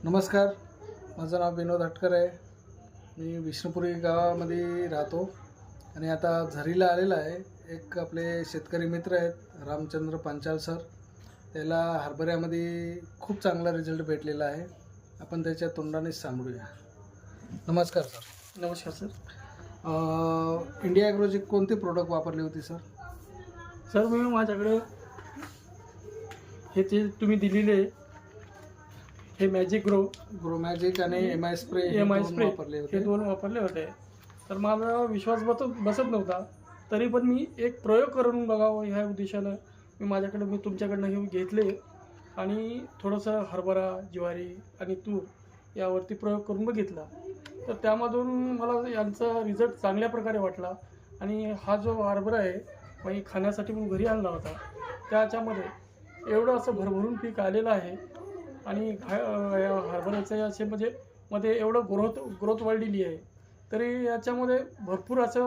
नमस्कार, माझं नाव विनोद हटकर आहे. मी विष्णुपुरी गावामध्ये राहतो आणि आता झरीला आलेला आहे. एक आपले शेतकरी मित्र आहेत रामचंद्र पांचाल सर. त्याला हरभऱ्यामध्ये खूप चांगला रिझल्ट भेटलेला आहे. आपण त्याच्या तोंडानेच सांगूया. नमस्कार सर. नमस्कार सर. इंडिया ॲग्रोचे कोणते प्रोडक्ट वापरले होते सर? सर मी माझ्याकडे हे जे तुम्ही दिलेले हे मॅजिक ग्रो मॅजिक आणि एम.आय. स्प्रे वापरले होते. हे दोन वापरले होते. तर माझा विश्वास बसत नव्हता, तरी पण मी एक प्रयोग करून बघावं ह्या उद्देशानं मी तुमच्याकडनं हे घेतले आणि थोडंसं हरभरा, ज्वारी आणि तूर यावरती प्रयोग करून बघितला. तर त्यामधून मला यांचा रिझल्ट चांगल्या प्रकारे वाटला आणि हा जो हरभरा आहे मी खाण्यासाठी मी घरी आणला होता. त्याच्यामध्ये एवढं असं भरभरून पीक आलेलं आहे आणि हरभऱ्याचं असे म्हणजे मध्ये एवढं ग्रोथ वाढलेली आहे. तरी याच्यामध्ये भरपूर असं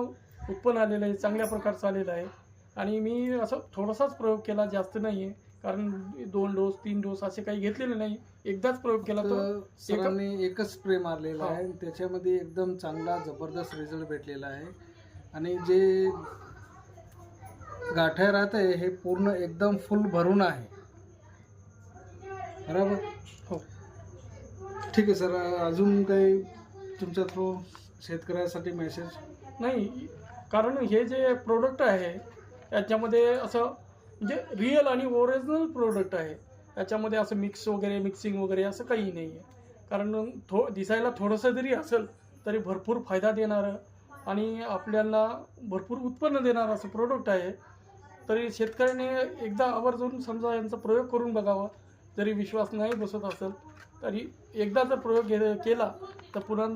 उत्पन्न आलेलं आहे, चांगल्या प्रकारचं आलेलं आहे. आणि मी असं थोडासाच प्रयोग केला, जास्त नाही आहे, कारण 2 डोस 3 डोस असे काही घेतलेले नाही. एकदाच प्रयोग केला तर सरांनी एकच स्प्रे मारलेला आहे. त्याच्यामध्ये एकदम चांगला जबरदस्त रिझल्ट भेटलेला आहे. आणि जे गाठ्या राहत आहे हे पूर्ण एकदम फुल भरून आहे. बरोबर? हो. ठीक आहे सर. अजून काही तुमच्या थ्रू शेतकऱ्यासाठी मेसेज? नाही, कारण हे जे प्रोडक्ट आहे याच्यामध्ये असं म्हणजे रिअल आणि ओरिजिनल प्रोडक्ट आहे. याच्यामध्ये असं मिक्सिंग वगैरे असं काही नाही आहे. कारण दिसायला थोडंसं जरी असेल तरी भरपूर फायदा देणारं आणि आपल्याला भरपूर उत्पन्न देणारं असं प्रोडक्ट आहे. तरी शेतकऱ्याने एकदा आवर्जून समजा यांचा प्रयोग करून बघावा. जरी विश्वास नाही बसत असेल तरी एकदा जर प्रयोग केला तर पुन्हा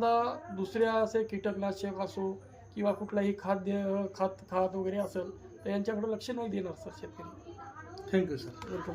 दुसऱ्या असे कीटकनाशक असो किंवा कुठलाही खात वगैरे असेल तर यांच्याकडे लक्ष नाही देणार सर शेतकरी. Thank you sir. वेलकम.